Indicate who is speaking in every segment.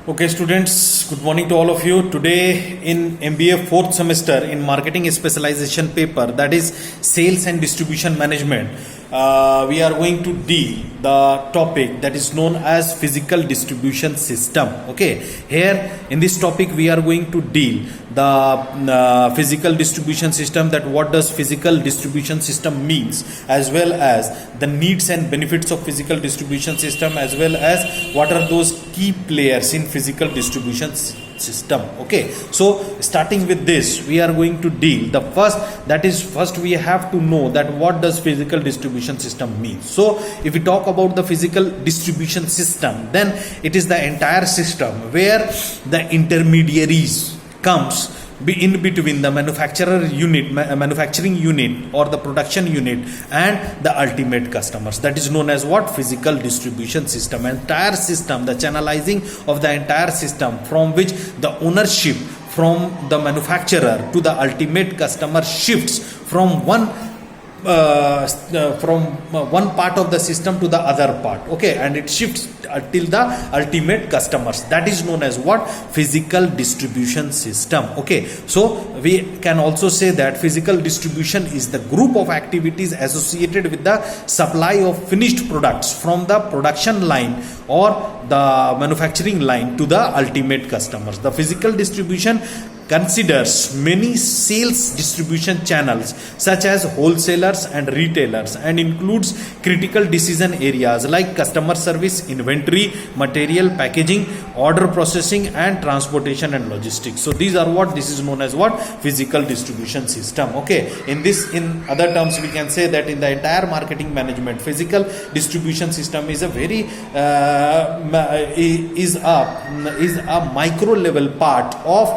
Speaker 1: Okay, students, good morning to all of you. Today in MBA fourth semester in marketing specialization paper, that is sales and distribution management, we are going to deal the topic that is known as physical distribution system. Okay, here in this topic we are going to deal the physical distribution system, that what does physical distribution system means, as well as the needs and benefits of physical distribution system, as well as what are those key players in physical distribution system. Okay, so starting with this, we are going to deal the first we have to know that what does physical distribution system mean. So if we talk about the physical distribution system, then it is the entire system where the intermediaries comes in between the manufacturing unit or the production unit and the ultimate customers. That is known as what? Physical distribution system. Entire system, the channelizing of the entire system, from which the ownership from the manufacturer to the ultimate customer shifts from one part of the system to the other part. Okay, and it shifts till the ultimate customers. That is known as what? Physical distribution system. Okay, so we can also say that physical distribution is the group of activities associated with the supply of finished products from the production line or the manufacturing line to the ultimate customers. The physical distribution considers many sales distribution channels such as wholesalers and retailers, and includes critical decision areas like customer service, inventory, material packaging, order processing, and transportation and logistics. So these are what this is known as what? Physical distribution system. Okay, in other terms we can say that in the entire marketing management, physical distribution system is a very is a micro level part of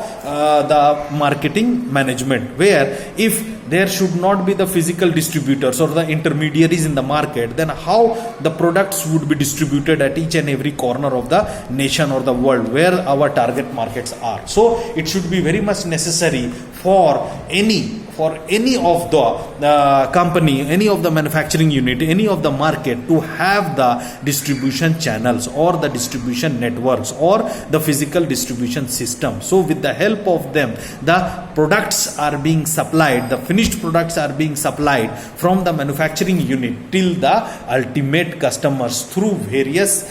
Speaker 1: the marketing management, where if there should not be the physical distributors or the intermediaries in the market, then how the products would be distributed at each and every corner of the nation or the world where our target markets are. So it should be very much necessary for any of the company, any of the manufacturing unit, any of the market to have the distribution channels or the distribution networks or the physical distribution system. So with the help of them, the products are being supplied, the finished products are being supplied from the manufacturing unit till the ultimate customers through various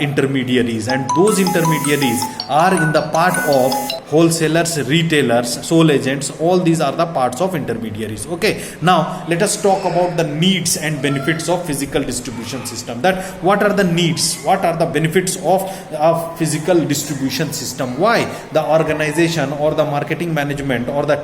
Speaker 1: intermediaries, and those intermediaries are in the part of wholesalers, retailers, sole agents. All these are the parts of intermediaries. Okay, now let us talk about the needs and benefits of physical distribution system. That what are the needs, what are the benefits of physical distribution system? Why the organization or the marketing management or the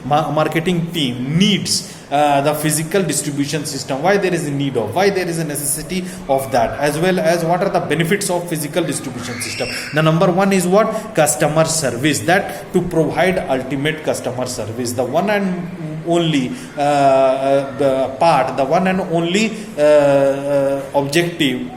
Speaker 1: marketing team needs the physical distribution system? Why there is a need of, why there is a necessity of that, as well as what are the benefits of physical distribution system? The number one is what? Customer service. That to provide ultimate customer service, the one and only objective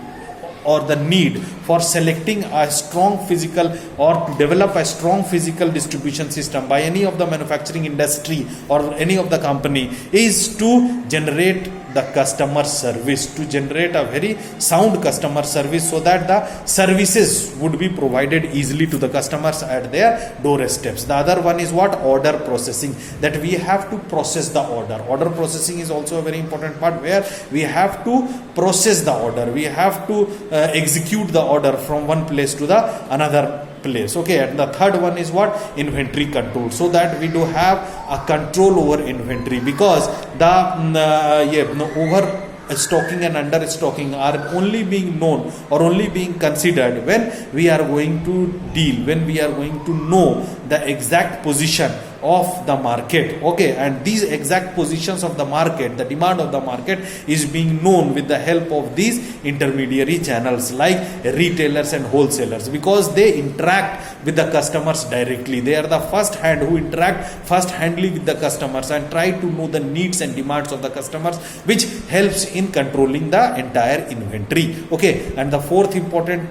Speaker 1: or the need for selecting a strong physical or to develop a strong physical distribution system by any of the manufacturing industry or any of the company is to generate the customer service, to generate a very sound customer service, so that the services would be provided easily to the customers at their doorsteps. The other one is what? Order processing. That we have to process the order. Order processing is also a very important part, where we have to process the order, we have to execute the order from one place to the another place. Okay, and the third one is what? Inventory control, so that we do have a control over inventory, because the overstocking and understocking are only being known or only being considered when we are going to know the exact position of the market. Okay, and these exact positions of the market, the demand of the market is being known with the help of these intermediary channels like retailers and wholesalers, because they interact with the customers directly. They are the first hand who interact first handly with the customers and try to know the needs and demands of the customers, which helps in controlling the entire inventory. Okay, and the fourth important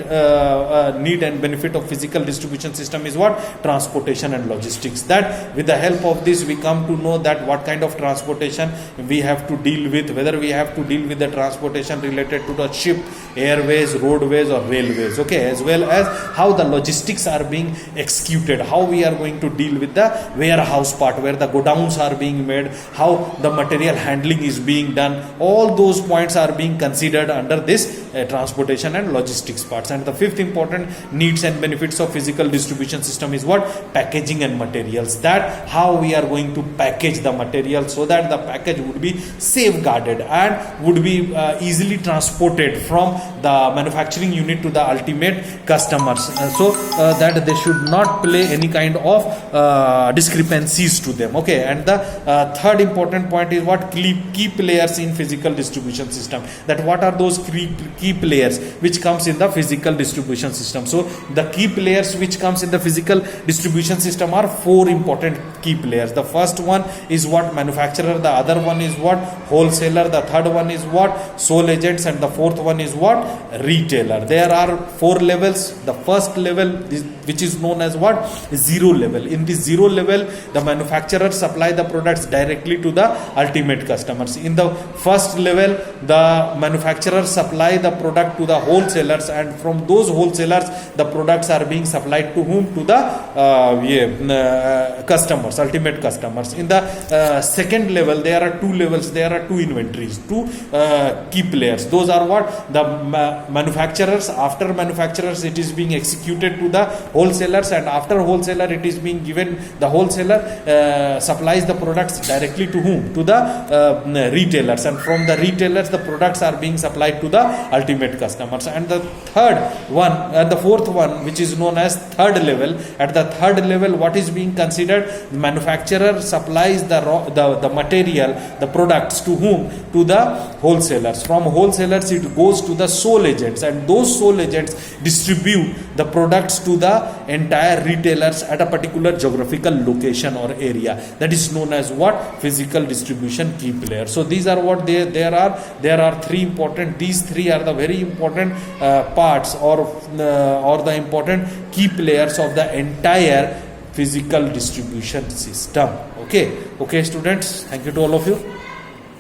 Speaker 1: need and benefit of physical distribution system is what? Transportation and logistics. That with the help of this we come to know that what kind of transportation we have to deal with, whether we have to deal with the transportation related to the ship, airways, roadways or railways, okay, as well as how the logistics are being executed, how we are going to deal with the warehouse part where the godowns are being made, how the material handling is being done. All those points are being considered under this transportation and logistics parts. And the fifth important needs and benefits of physical distribution system is what? Packaging and materials. That how we are going to package the material so that the package would be safeguarded and would be easily transported from the manufacturing unit to the ultimate customers, so that they should not play any kind of discrepancies to them, okay. And the third important point is what? Key players in physical distribution system. That what are those key players which comes in the physical distribution system. So the key players which comes in the physical distribution system are four important key players. The first one is what? Manufacturer. The other one is what? Wholesaler. The third one is what? Sole agents. And the fourth one is what? Retailer. There are four levels. The first level which is known as what? Zero level. In this zero level, the manufacturer supply the products directly to the ultimate customers. In the first level, the manufacturer supply the product to the wholesalers, and from those wholesalers the products are being supplied to whom? To the customers, ultimate customers. In the second level, there are two levels, there are two inventories, two key players. Those are what? The manufacturers. After manufacturers it is being executed to the wholesalers, and after wholesaler it is being given, the wholesaler supplies the products directly to whom? To the retailers, and from the retailers the products are being supplied to the ultimate customers. And the third one and the fourth one, which is known as third level. At the third level, what is being considered? The manufacturer supplies the material, the products to whom? To the wholesalers. From wholesalers it goes to the sole agents, and those sole agents distribute the products to the entire retailers at a particular geographical location or area. That is known as what? Physical distribution key player. So these are what there are three important, these three are the very important parts or the important key players of the entire physical distribution system. Okay students, thank you to all of you.